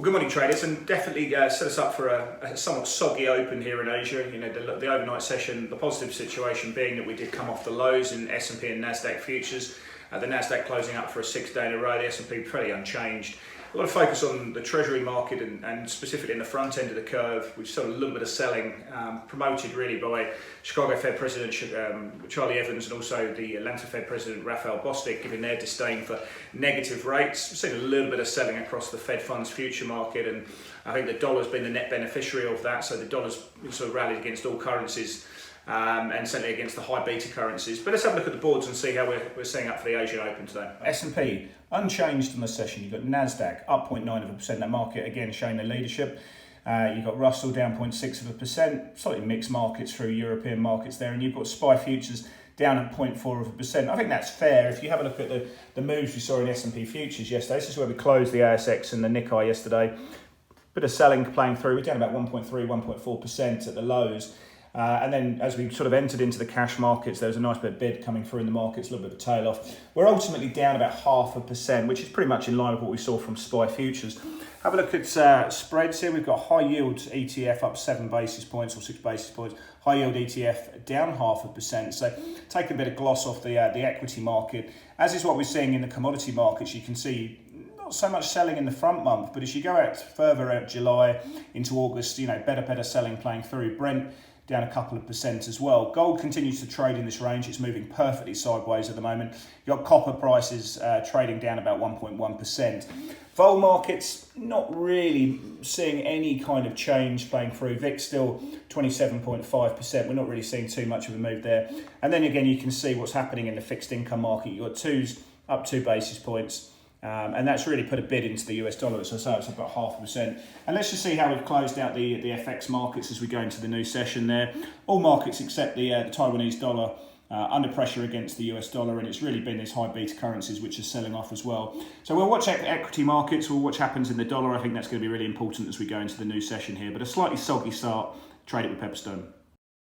Well, good morning, traders, and definitely set us up for a somewhat soggy open here in Asia. You know, the overnight session, the positive situation being that we did come off the lows in S&P and Nasdaq futures. The Nasdaq closing up for a 6th day in a row, the S&P pretty unchanged. A lot of focus on the Treasury market and specifically in the front end of the curve. We've saw a little bit of selling promoted really by Chicago Fed President Charlie Evans and also the Atlanta Fed President Raphael Bostic, giving their disdain for negative rates. We've seen a little bit of selling across the Fed funds future market, and I think the dollar's been the net beneficiary of that. So the dollar's sort of rallied against all currencies. And certainly against the high beta currencies. But let's have a look at the boards and see how we're setting up for the Asian Open today. S&P unchanged on the session. You've got Nasdaq up 0.9%. That market again showing the leadership. You've got Russell down 0.6%. Slightly mixed markets through European markets there, and you've got SPY futures down at 0.4%. I think that's fair. If you have a look at the moves we saw in S&P futures yesterday, this is where we closed the ASX and the Nikkei yesterday. Bit of selling playing through. We're down about 1.3, 1.4% at the lows. And then as we sort of entered into the cash markets, there was a nice bit of bid coming through in the markets, a little bit of a tail off. We're ultimately down about 0.5%, which is pretty much in line with what we saw from SPY futures. Have a look at spreads here. We've got high yield ETF up 7 basis points or 6 basis points. High yield ETF down 0.5%. So take a bit of gloss off the equity market. As is what we're seeing in the commodity markets, you can see not so much selling in the front month, but as you go out further out July into August, you know, better selling playing through. Brent down a couple of percent as well. Gold continues to trade in this range. It's moving perfectly sideways at the moment. You've got copper prices trading down about 1.1%. Vol markets not really seeing any kind of change playing through. VIX still 27.5%. We're not really seeing too much of a move there. And then again, you can see what's happening in the fixed income market. You've got twos up 2 basis points. And that's really put a bid into the US dollar, so it's about 0.5%. And let's just see how we've closed out the FX markets as we go into the new session there. All markets except the Taiwanese dollar under pressure against the US dollar, and it's really been these high beta currencies which are selling off as well. So we'll watch equity markets, we'll watch what happens in the dollar. I think that's going to be really important as we go into the new session here. But a slightly soggy start, trade it with Pepperstone.